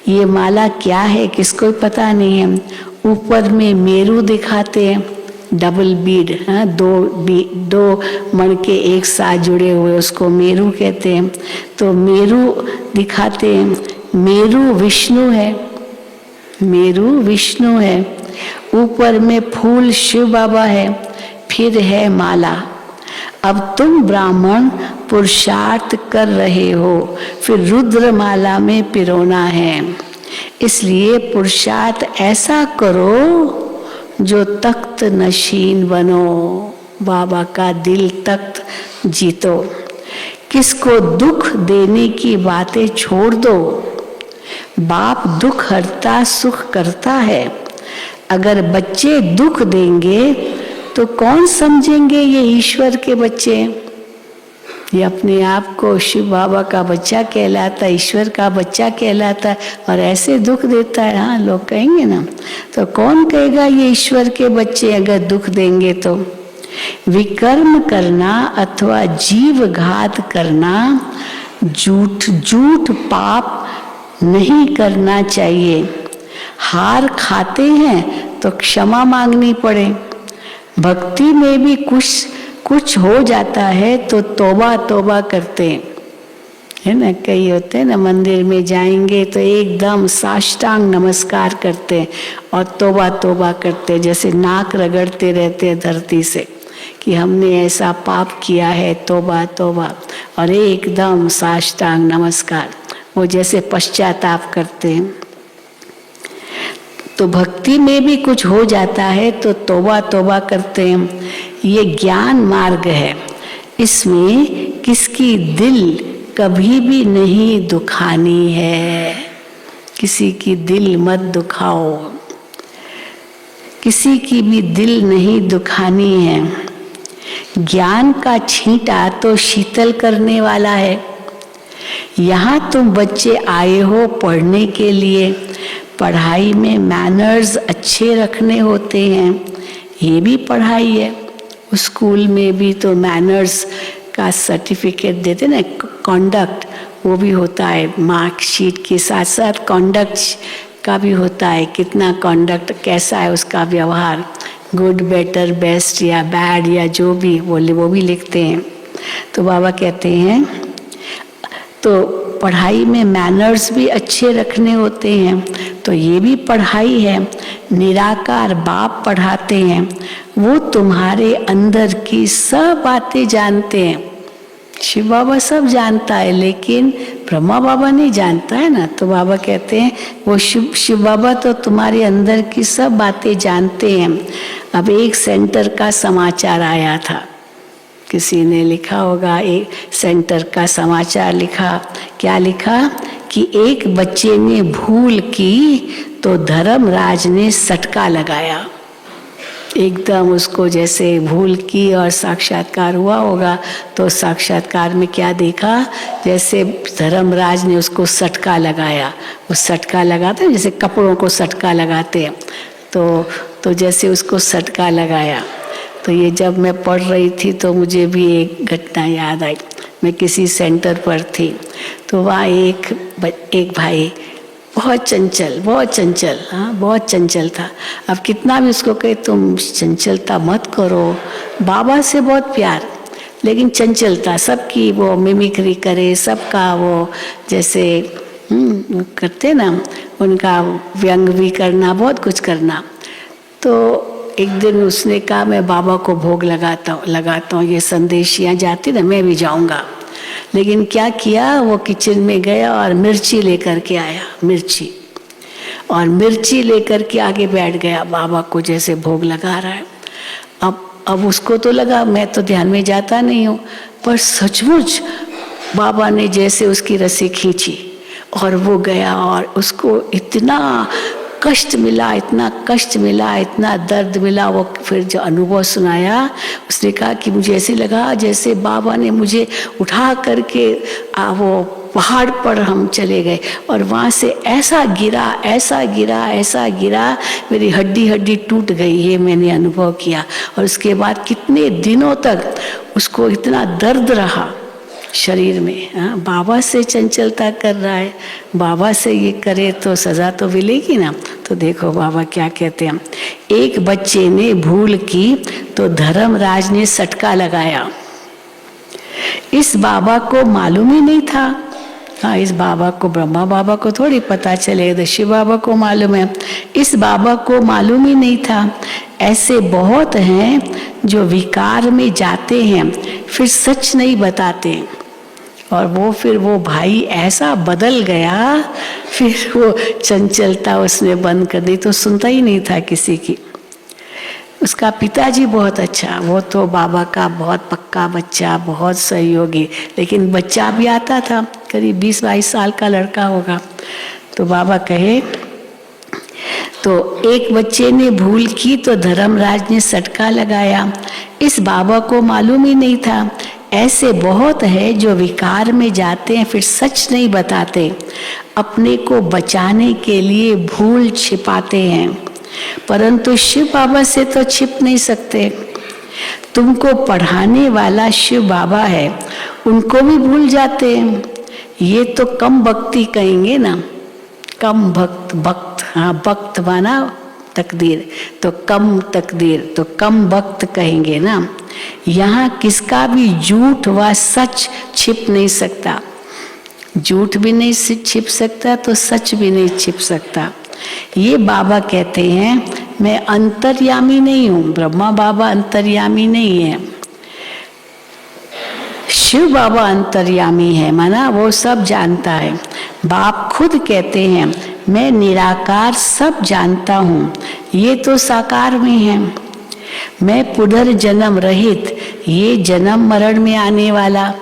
ये माला क्या है किसको पता नहीं है। ऊपर में मेरू दिखाते हैं, डबल बीड, हाँ दो मणके एक साथ जुड़े हुए, उसको मेरू कहते हैं। तो मेरू दिखाते हैं, मेरू विष्णु है, मेरू विष्णु है। ऊपर में फूल शिव बाबा है, फिर है माला। अब तुम ब्राह्मण पुरुषार्थ कर रहे हो, फिर रुद्र माला में पिरोना है। इसलिए पुरुषार्थ ऐसा करो जो तख्त नशीन बनो, बाबा का दिल तख्त जीतो। किसको दुख देने की बातें छोड़ दो, बाप दुख हरता सुख करता है। अगर बच्चे दुख देंगे तो कौन समझेंगे ये ईश्वर के बच्चे। ये अपने आप को शिव बाबा का बच्चा कहलाता है, ईश्वर का बच्चा कहलाता है, और ऐसे दुख देता है। हाँ लोग कहेंगे ना, तो कौन कहेगा ये ईश्वर के बच्चे अगर दुख देंगे तो। विकर्म करना अथवा जीव घात करना, झूठ पाप नहीं करना चाहिए। हार खाते हैं तो क्षमा मांगनी पड़े। भक्ति में भी कुछ हो जाता है तो तौबा तौबा करते हैं, है ना। कई होते हैं ना, मंदिर में जाएंगे तो एकदम साष्टांग नमस्कार करते हैं और तौबा तौबा करते हैं, जैसे नाक रगड़ते रहते हैं धरती से कि हमने ऐसा पाप किया है, तौबा तौबा, और एकदम साष्टांग नमस्कार, वो जैसे पश्चाताप करते हैं। तो भक्ति में भी कुछ हो जाता है तो तौबा तौबा करते हैं। ये ज्ञान मार्ग है, इसमें किसकी दिल कभी भी नहीं दुखानी है। किसी की दिल मत दुखाओ, किसी की भी दिल नहीं दुखानी है। ज्ञान का छींटा तो शीतल करने वाला है। यहाँ तुम बच्चे आए हो पढ़ने के लिए, पढ़ाई में मैनर्स अच्छे रखने होते हैं, ये भी पढ़ाई है। स्कूल में भी तो मैनर्स का सर्टिफिकेट देते ना, कॉन्डक्ट, वो भी होता है। मार्कशीट के साथ साथ कॉन्डक्ट का भी होता है, कितना कॉन्डक्ट, कैसा है उसका व्यवहार, गुड बेटर बेस्ट या बैड या जो भी बोले वो भी लिखते हैं। तो बाबा कहते हैं तो पढ़ाई में मैनर्स भी अच्छे रखने होते हैं, तो ये भी पढ़ाई है। निराकार बाप पढ़ाते हैं, वो तुम्हारे अंदर की सब बातें जानते हैं। शिव बाबा सब जानता है, लेकिन ब्रह्मा बाबा नहीं जानता है ना। तो बाबा कहते हैं वो शिव बाबा तो तुम्हारे अंदर की सब बातें जानते हैं। अब एक सेंटर का समाचार आया था, किसी ने लिखा होगा, एक सेंटर का समाचार लिखा। क्या लिखा कि एक बच्चे ने भूल की तो धर्मराज ने सटका लगाया। एकदम उसको जैसे भूल की और साक्षात्कार हुआ होगा, तो साक्षात्कार में क्या देखा, जैसे धर्मराज ने उसको सटका लगाया। वो सटका लगाते हैं जैसे कपड़ों को सटका लगाते हैं, तो जैसे उसको सटका लगाया। तो ये जब मैं पढ़ रही थी तो मुझे भी एक घटना याद आई। मैं किसी सेंटर पर थी, तो वहाँ एक भाई बहुत चंचल, हाँ बहुत चंचल था। अब कितना भी उसको कहे तुम चंचलता मत करो, बाबा से बहुत प्यार, लेकिन चंचलता सबकी वो मिमिक्री करे, सबका वो जैसे करते ना, उनका व्यंग भी करना, बहुत कुछ करना। तो एक दिन उसने कहा मैं बाबा को भोग लगाता हूँ, ये संदेशियाँ जाती ना, मैं भी जाऊँगा। लेकिन क्या किया, वो किचन में गया और मिर्ची लेकर के आया, मिर्ची लेकर के आगे बैठ गया, बाबा को जैसे भोग लगा रहा है। अब उसको तो लगा मैं तो ध्यान में जाता नहीं हूँ, पर सचमुच बाबा ने जैसे उसकी रस्सी खींची और वो गया, और उसको इतना कष्ट मिला, इतना दर्द मिला। वो फिर जो अनुभव सुनाया, उसने कहा कि मुझे ऐसे लगा जैसे बाबा ने मुझे उठा करके वो पहाड़ पर हम चले गए, और वहाँ से ऐसा गिरा, मेरी हड्डी टूट गई। ये मैंने अनुभव किया। और उसके बाद कितने दिनों तक उसको इतना दर्द रहा शरीर में। हाँ, बाबा से चंचलता कर रहा है, बाबा से ये करे तो सजा तो मिलेगी ना। तो देखो बाबा क्या कहते हैं, एक बच्चे ने भूल की तो धर्मराज ने सटका लगाया। इस बाबा को मालूम ही नहीं था। हाँ, इस बाबा को, ब्रह्मा बाबा को थोड़ी पता चले, शिव बाबा को मालूम है, इस बाबा को मालूम ही नहीं था। ऐसे बहुत हैं जो विकार में जाते हैं फिर सच नहीं बताते, और वो भाई ऐसा बदल गया, फिर वो चंचलता उसने बंद कर दी, तो सुनता ही नहीं था किसी की। उसका पिताजी बहुत अच्छा, वो तो बाबा का बहुत पक्का बच्चा, बहुत सहयोगी, लेकिन बच्चा भी आता था, करीब 20-22 साल का लड़का होगा। तो बाबा कहे, तो एक बच्चे ने भूल की तो धर्मराज ने सटका लगाया। इस बाबा को मालूम ही नहीं था। ऐसे बहुत है जो विकार में जाते हैं फिर सच नहीं बताते, अपने को बचाने के लिए भूल छिपाते हैं, परंतु शिव बाबा से तो छिप नहीं सकते। तुमको पढ़ाने वाला शिव बाबा है, उनको भी भूल जाते हैं। ये तो कम भक्ति कहेंगे ना, कम भक्त, हाँ भक्त माना तकदीर, तो कम तकदीर, तो कम भक्त कहेंगे ना। यहाँ किसका भी झूठ व सच छिप नहीं सकता, झूठ भी नहीं छिप सकता तो सच भी नहीं छिप सकता। ये बाबा कहते हैं मैं अंतर्यामी नहीं हूँ, ब्रह्मा बाबा अंतर्यामी नहीं है, शिव बाबा अंतर्यामी है, माना वो सब जानता है। बाप खुद कहते हैं मैं निराकार सब जानता हूँ, ये तो साकार में है। मैं पुनर्जन्म रहित, ये जन्म मरण में आने वाला।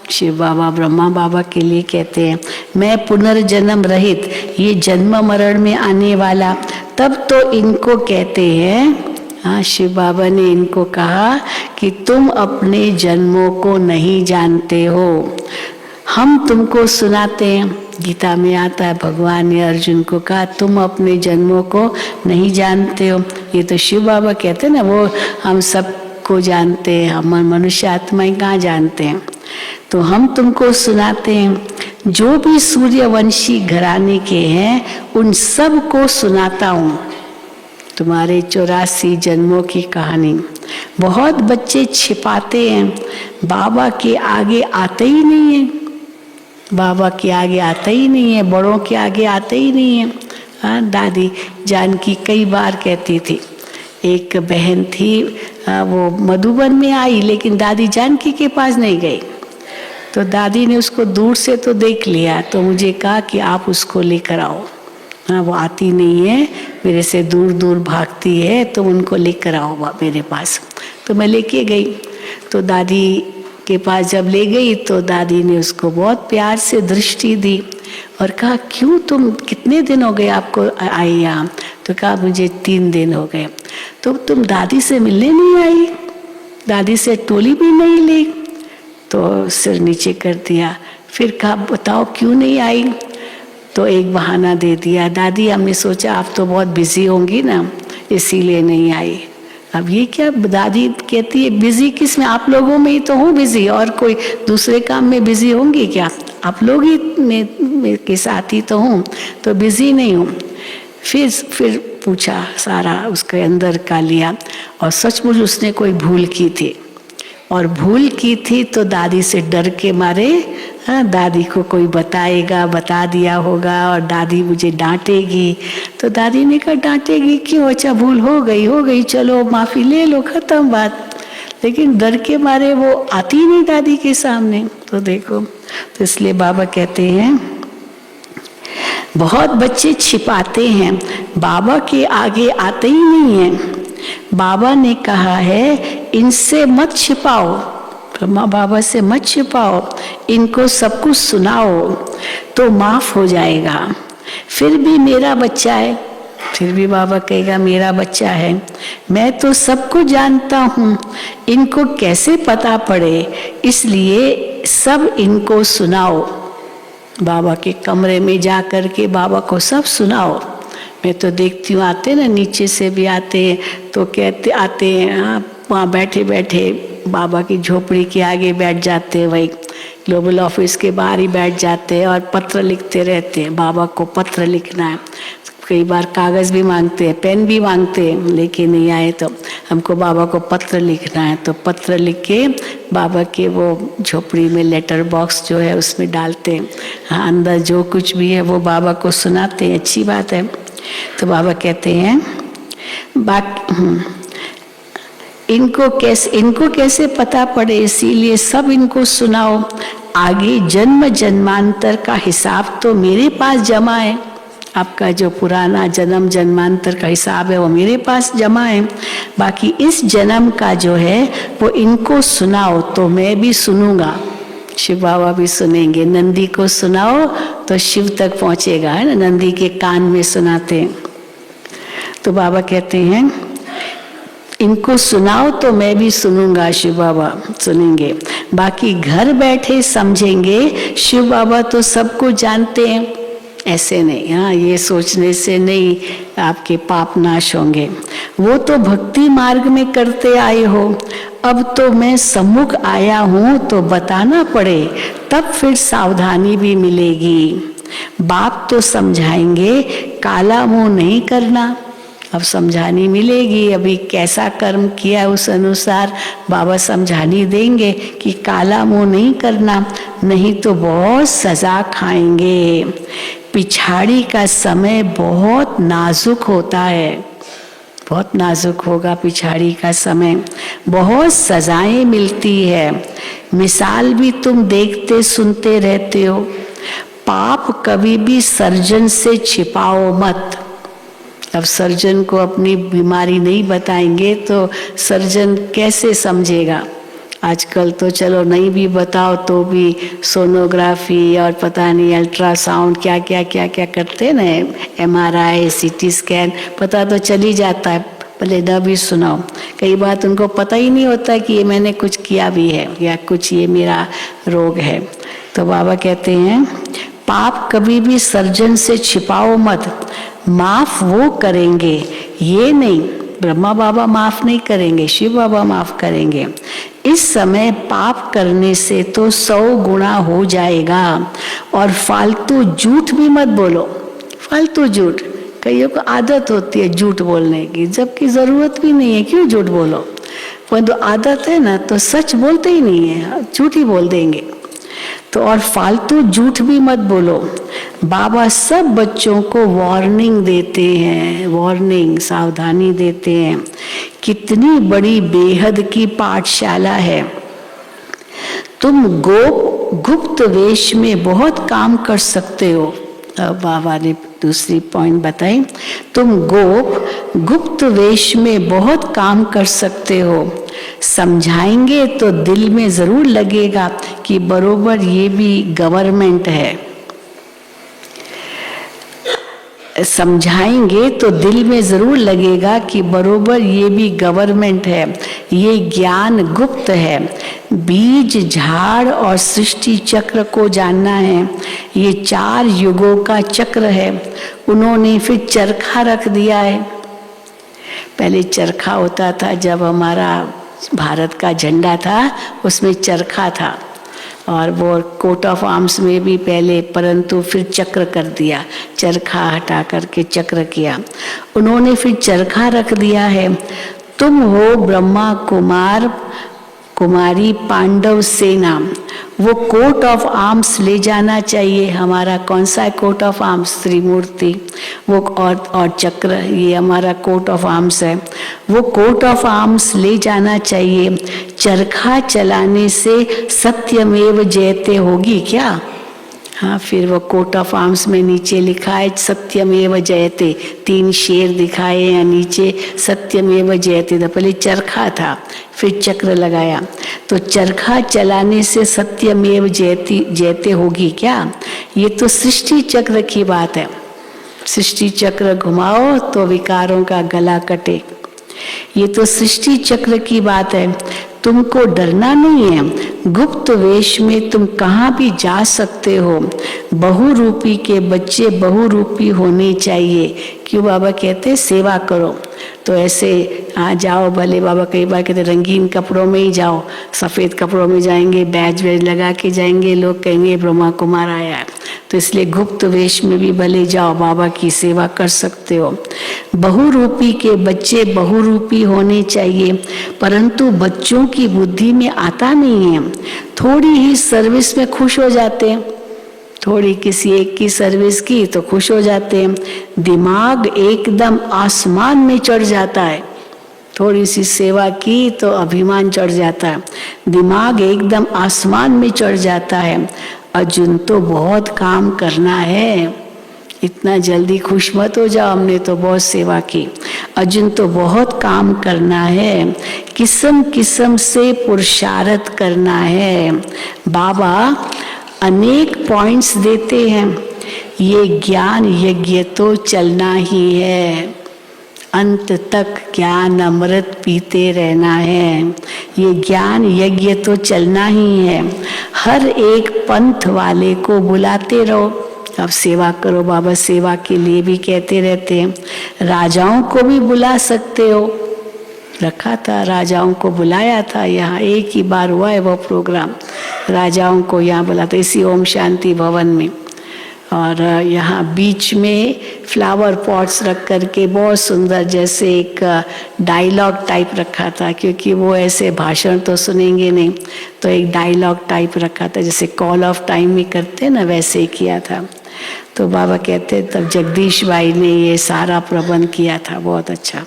शिव बाबा ब्रह्मा बाबा के लिए कहते हैं मैं पुनर्जन्म रहित, ये जन्म मरण में आने वाला। तब तो इनको कहते हैं, हाँ शिव बाबा ने इनको कहा कि तुम अपने जन्मों को नहीं जानते हो, हम तुमको सुनाते हैं। गीता में आता है, भगवान ने अर्जुन को कहा तुम अपने जन्मों को नहीं जानते हो। ये तो शिव बाबा कहते हैं ना, वो हम सबको जानते हैं, हम मनुष्य आत्माएं कहाँ जानते हैं। तो हम तुमको सुनाते हैं, जो भी सूर्यवंशी घराने के हैं उन सब को सुनाता हूँ तुम्हारे 84 जन्मों की कहानी। बहुत बच्चे छिपाते हैं, बाबा के आगे आते ही नहीं है। बाबा के आगे आता ही नहीं है, बड़ों के आगे आता ही नहीं है। हाँ, दादी जानकी कई बार कहती थी। एक बहन थी, वो मधुबन में आई लेकिन दादी जानकी के पास नहीं गई। तो दादी ने उसको दूर से तो देख लिया, तो मुझे कहा कि आप उसको लेकर आओ। हाँ, वो आती नहीं है, मेरे से दूर दूर भागती है, तो उनको लेकर आओ मेरे पास। तो मैं लेके गई। तो दादी के पास जब ले गई तो दादी ने उसको बहुत प्यार से दृष्टि दी और कहा, क्यों तुम, कितने दिन हो गए आपको आई यहाँ? तो कहा, मुझे 3 दिन हो गए। तो तुम दादी से मिलने नहीं आई, दादी से टोली भी नहीं ली? तो सिर नीचे कर दिया। फिर कहा, बताओ क्यों नहीं आई? तो एक बहाना दे दिया, दादी हमने सोचा आप तो बहुत बिजी होंगी ना, इसीलिए नहीं आई। अब ये क्या, दादी कहती है बिजी किस में? आप लोगों में ही तो हूँ बिजी, और कोई दूसरे काम में बिजी होंगी क्या? आप लोग ही के साथ ही तो हूँ, तो बिजी नहीं हूँ। फिर पूछा, सारा उसके अंदर का लिया, और सचमुच उसने कोई भूल की थी। और भूल की थी तो दादी से डर के मारे, हाँ, दादी को कोई बताएगा, बता दिया होगा और दादी मुझे डांटेगी। तो दादी ने कहा, डांटेगी क्यों? अच्छा, भूल हो गई, चलो माफ़ी ले लो, ख़त्म बात। लेकिन डर के मारे वो आती नहीं दादी के सामने। तो देखो, तो इसलिए बाबा कहते हैं, बहुत बच्चे छिपाते हैं, बाबा के आगे आते ही नहीं हैं। बाबा ने कहा है, इनसे मत छिपाओ, ब्रह्मा बाबा से मत छिपाओ, इनको सब कुछ सुनाओ तो माफ हो जाएगा। फिर भी मेरा बच्चा है, फिर भी बाबा कहेगा मेरा बच्चा है, मैं तो सब कुछ जानता हूँ, इनको कैसे पता पड़े, इसलिए सब इनको सुनाओ। बाबा के कमरे में जा कर के बाबा को सब सुनाओ। मैं तो देखती हूँ, आते ना नीचे से भी आते हैं, तो कहते आते हैं, वहाँ बैठे बैठे बाबा की झोपड़ी के आगे बैठ जाते हैं, वही ग्लोबल ऑफिस के बाहर ही बैठ जाते हैं और पत्र लिखते रहते हैं। बाबा को पत्र लिखना है, कई बार कागज़ भी मांगते हैं, पेन भी मांगते हैं, लेके नहीं आए तो हमको बाबा को पत्र लिखना है। तो पत्र लिख के बाबा के वो झोपड़ी में लेटर बॉक्स जो है उसमें डालते हैं। हाँ, अंदर जो कुछ भी है वो बाबा को सुनाते हैं, अच्छी बात है। तो बाबा कहते हैं, इनको कैसे पता पड़े, इसीलिए सब इनको सुनाओ। आगे जन्म जन्मांतर का हिसाब तो मेरे पास जमा है, आपका जो पुराना जन्म जन्मांतर का हिसाब है वो मेरे पास जमा है। बाकी इस जन्म का जो है वो इनको सुनाओ तो मैं भी सुनूंगा, शिव बाबा भी सुनेंगे। नंदी को सुनाओ तो शिव तक पहुंचेगा, है ना, नंदी के कान में सुनाते हैं। तो बाबा कहते हैं, इनको सुनाओ तो मैं भी सुनूंगा, शिव बाबा सुनेंगे। बाकी घर बैठे समझेंगे, शिव बाबा तो सबको जानते हैं, ऐसे नहीं। हाँ, ये सोचने से नहीं आपके पाप नाश होंगे। वो तो भक्ति मार्ग में करते आए हो, अब तो मैं सम्मुख आया हूँ तो बताना पड़े, तब फिर सावधानी भी मिलेगी। बाप तो समझाएंगे, काला मुंह नहीं करना। अब समझानी मिलेगी, अभी कैसा कर्म किया उस अनुसार बाबा समझानी देंगे कि काला मुंह नहीं करना, नहीं तो बहुत सजा खाएंगे। पिछाड़ी का समय बहुत नाजुक होता है, बहुत नाजुक होगा पिछाड़ी का समय, बहुत सजाएं मिलती है। मिसाल भी तुम देखते सुनते रहते हो। पाप कभी भी सर्जन से छिपाओ मत। अब सर्जन को अपनी बीमारी नहीं बताएंगे तो सर्जन कैसे समझेगा। आजकल तो चलो नहीं भी बताओ तो भी सोनोग्राफी और पता नहीं अल्ट्रासाउंड क्या क्या करते हैं ना, MRI CT स्कैन, पता तो चल ही जाता है, भले न भी सुनाओ। कई बार उनको पता ही नहीं होता कि ये मैंने कुछ किया भी है या कुछ ये मेरा रोग है। तो बाबा कहते हैं, पाप कभी भी सर्जन से छिपाओ मत, माफ वो करेंगे, ये नहीं। ब्रह्मा बाबा माफ नहीं करेंगे, शिव बाबा माफ करेंगे। इस समय पाप करने से तो 100 गुना हो जाएगा। और फालतू झूठ भी मत बोलो, फालतू झूठ। कईयों को आदत होती है झूठ बोलने की, जबकि जरूरत भी नहीं है, क्यों झूठ बोलो। परंतु आदत है ना तो सच बोलते ही नहीं है, झूठ ही बोल देंगे। तो और फालतू झूठ भी मत बोलो। बाबा सब बच्चों को वार्निंग देते हैं, वार्निंग, सावधानी देते हैं। कितनी बड़ी बेहद की पाठशाला है। तुम गुप्त वेश में बहुत काम कर सकते हो। बाबा ने दूसरी पॉइंट बताई, तुम गुप्त वेश में बहुत काम कर सकते हो। समझाएंगे तो दिल में जरूर लगेगा कि बरोबर ये भी गवर्नमेंट है। समझाएंगे तो दिल में जरूर लगेगा कि बरोबर ये भी गवर्नमेंट है। ये ज्ञान गुप्त है। बीज, झाड़ और सृष्टि चक्र को जानना है। ये 4 युगों का चक्र है। उन्होंने फिर चरखा रख दिया है। पहले चरखा होता था, जब हमारा भारत का झंडा था उसमें चरखा था, और वो कोट ऑफ आर्म्स में भी पहले, परंतु फिर चक्र कर दिया, चरखा हटा करके चक्र किया। उन्होंने फिर चरखा रख दिया है। तुम हो ब्रह्मा कुमार कुमारी पांडव सेना। वो कोट ऑफ आर्म्स ले जाना चाहिए। हमारा कौन सा है कोट ऑफ आर्म्स? त्रिमूर्ति। वो और चक्र, ये हमारा कोट ऑफ आर्म्स है। वो कोट ऑफ आर्म्स ले जाना चाहिए। चरखा चलाने से सत्यमेव जयते होगी क्या? हाँ, फिर वो कोट ऑफ आर्म्स में नीचे लिखा है सत्यमेव जयते, 3 शेर दिखाए हैं नीचे, सत्यमेव जयते। तो पहले चरखा था, फिर चक्र लगाया। तो चरखा चलाने से सत्यमेव जयते होगी क्या? ये तो सृष्टि चक्र की बात है। सृष्टि चक्र घुमाओ तो विकारों का गला कटे। ये तो सृष्टि चक्र की बात है। तुमको डरना नहीं है। गुप्त वेश में तुम कहाँ भी जा सकते हो। बहुरूपी के बच्चे बहुरूपी होने चाहिए। क्यों बाबा कहते सेवा करो। तो ऐसे जाओ, भले बाबा कई बार कहते रंगीन कपड़ों में ही जाओ, सफ़ेद कपड़ों में जाएंगे, बैज वैज लगा के जाएंगे, लोग कहेंगे ब्रह्मा कुमार आया है। तो इसलिए गुप्त वेश में भी भले जाओ, बाबा की सेवा कर सकते हो। बहुरूपी के बच्चे बहुरूपी होने चाहिए, परंतु बच्चों की बुद्धि में आता नहीं है। थोड़ी ही सर्विस में खुश हो जाते हैं, थोड़ी किसी एक की सर्विस की तो खुश हो जाते हैं। दिमाग एकदम आसमान में चढ़ जाता है। थोड़ी सी सेवा की तो अभिमान चढ़ जाता है, दिमाग एकदम आसमान में चढ़ जाता है। अर्जुन तो बहुत काम करना है, इतना जल्दी खुश मत हो जाओ, हमने तो बहुत सेवा की। अर्जुन तो बहुत काम करना है, किस्म किस्म से पुरुषार्थ करना है। बाबा अनेक पॉइंट्स देते हैं। ये ज्ञान यज्ञ तो चलना ही है, अंत तक ज्ञान अमृत पीते रहना है। ये ज्ञान यज्ञ तो चलना ही है। हर एक पंथ वाले को बुलाते रहो। अब सेवा करो, बाबा सेवा के लिए भी कहते रहते हैं। राजाओं को भी बुला सकते हो, रखा था, राजाओं को बुलाया था। यहाँ एक ही बार हुआ है वो प्रोग्राम, राजाओं को यहाँ बुला था इसी ओम शांति भवन में। और यहाँ बीच में फ्लावर पॉट्स रख करके बहुत सुंदर, जैसे एक डायलॉग टाइप रखा था, क्योंकि वो ऐसे भाषण तो सुनेंगे नहीं, तो एक डायलॉग टाइप रखा था, जैसे कॉल ऑफ टाइम में करते ना, वैसे ही किया था। तो बाबा कहते तब जगदीश भाई ने ये सारा प्रबंध किया था, बहुत अच्छा।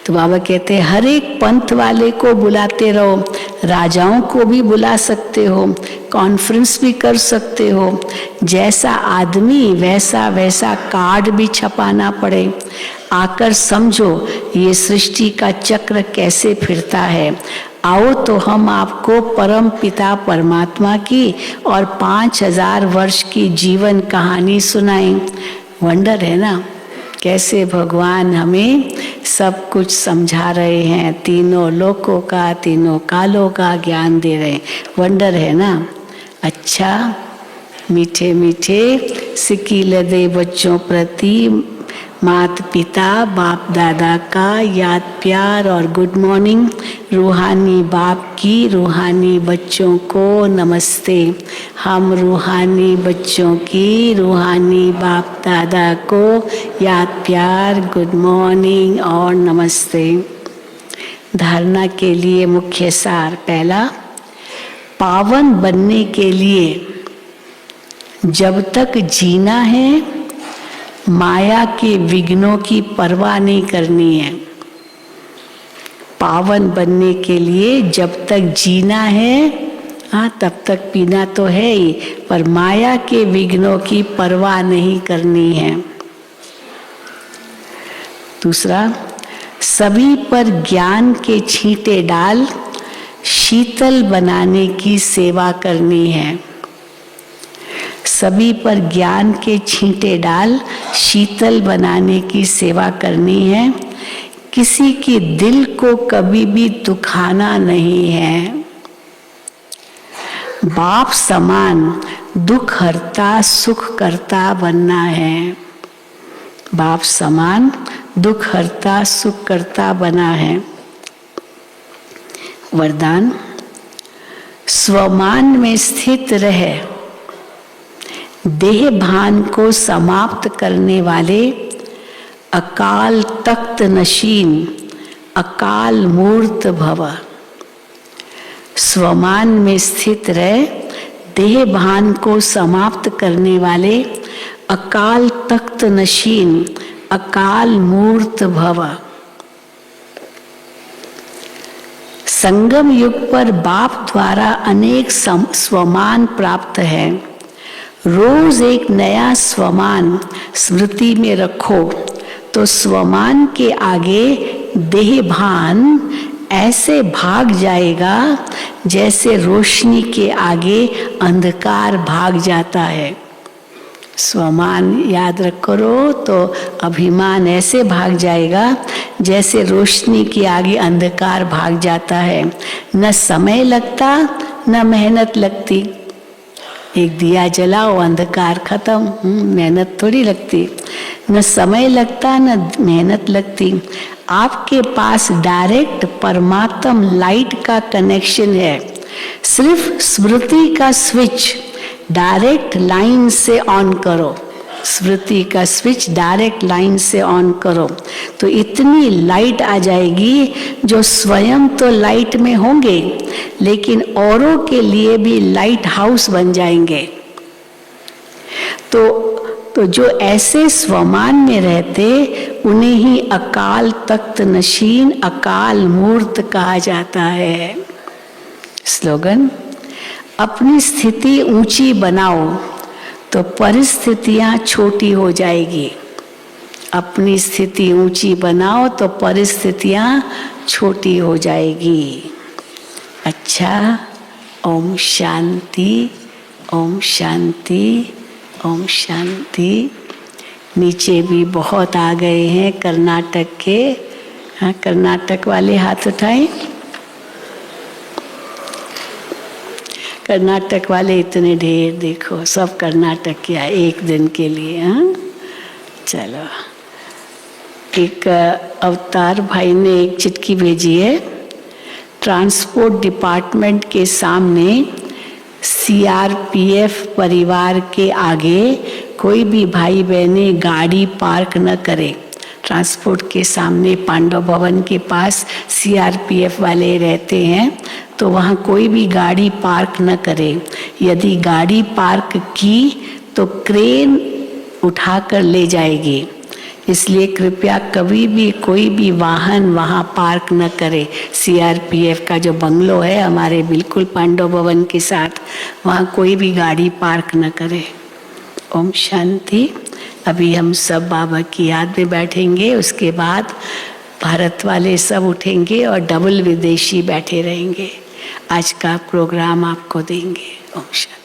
तो बाबा कहते हैं हर एक पंथ वाले को बुलाते रहो, राजाओं को भी बुला सकते हो, कॉन्फ्रेंस भी कर सकते हो। जैसा आदमी वैसा वैसा कार्ड भी छपाना पड़े। आकर समझो ये सृष्टि का चक्र कैसे फिरता है। आओ तो हम आपको परम पिता परमात्मा की और 5000 वर्ष की जीवन कहानी सुनाएं। वंडर है ना, कैसे भगवान हमें सब कुछ समझा रहे हैं, तीनों लोकों का, तीनों कालों का ज्ञान दे रहे हैं। वंडर है ना। अच्छा, मीठे मीठे सिकील दे बच्चों प्रति माता पिता बाप दादा का याद प्यार और गुड मॉर्निंग। रूहानी बाप की रूहानी बच्चों को नमस्ते। हम रूहानी बच्चों की रूहानी बाप दादा को याद प्यार गुड मॉर्निंग और नमस्ते। धारणा के लिए मुख्य सार। पहला, पावन बनने के लिए जब तक जीना है, माया के विघ्नों की परवाह नहीं करनी है। पावन बनने के लिए जब तक जीना है, हाँ तब तक पीना तो है ही, पर माया के विघ्नों की परवाह नहीं करनी है। दूसरा, सभी पर ज्ञान के छींटे डाल शीतल बनाने की सेवा करनी है। सभी पर ज्ञान के छींटे डाल शीतल बनाने की सेवा करनी है। किसी के दिल को कभी भी दुखाना नहीं है। बाप समान दुख हरता सुख करता बनना है। बाप समान दुख हरता सुख करता बना है। वरदान, स्वमान में स्थित रहे देह भान को समाप्त करने वाले अकाल तख्त नशीन अकाल मूर्त भव। स्वमान में स्थित रहे देह भान को समाप्त करने वाले अकाल तख्त नशीन अकाल मूर्त भव। संगम युग पर बाप द्वारा अनेक स्वमान प्राप्त है। रोज एक नया स्वमान स्मृति में रखो तो स्वमान के आगे देह भान ऐसे भाग जाएगा जैसे रोशनी के आगे अंधकार भाग जाता है। स्वमान याद करो तो अभिमान ऐसे भाग जाएगा जैसे रोशनी के आगे अंधकार भाग जाता है। न समय लगता न मेहनत लगती। एक दिया जलाओ, अंधकार खत्म, मेहनत थोड़ी लगती। न समय लगता न मेहनत लगती। आपके पास डायरेक्ट परमात्म लाइट का कनेक्शन है। सिर्फ स्मृति का स्विच डायरेक्ट लाइन से ऑन करो। स्मृति का स्विच डायरेक्ट लाइन से ऑन करो तो इतनी लाइट आ जाएगी जो स्वयं तो लाइट में होंगे लेकिन औरों के लिए भी लाइट हाउस बन जाएंगे। तो जो ऐसे स्वमान में रहते उन्हें ही अकाल तख्त नशीन अकाल मूर्त कहा जाता है। स्लोगन, अपनी स्थिति ऊंची बनाओ तो परिस्थितियां छोटी हो जाएगी। अपनी स्थिति ऊंची बनाओ तो परिस्थितियां छोटी हो जाएगी। अच्छा, ओम शांति, ओम शांति, ओम शांति। नीचे भी बहुत आ गए हैं कर्नाटक के। हाँ, कर्नाटक वाले हाथ उठाएं। कर्नाटक वाले इतने ढेर, देखो सब कर्नाटक के आए एक दिन के लिए। हाँ, चलो। एक अवतार भाई ने एक चिट्ठी भेजी है। ट्रांसपोर्ट डिपार्टमेंट के सामने सीआरपीएफ परिवार के आगे कोई भी भाई बहने गाड़ी पार्क न करे। ट्रांसपोर्ट के सामने पांडव भवन के पास सीआरपीएफ वाले रहते हैं तो वहाँ कोई भी गाड़ी पार्क न करे। यदि गाड़ी पार्क की तो क्रेन उठाकर ले जाएगी। इसलिए कृपया कभी भी कोई भी वाहन वहाँ पार्क न करे। सीआरपीएफ का जो बंगलो है हमारे बिल्कुल पांडव भवन के साथ, वहाँ कोई भी गाड़ी पार्क न करे। ओम शांति। अभी हम सब बाबा की याद में बैठेंगे, उसके बाद भारत वाले सब उठेंगे और डबल विदेशी बैठे रहेंगे। आज का प्रोग्राम आपको देंगे। ओम शांति।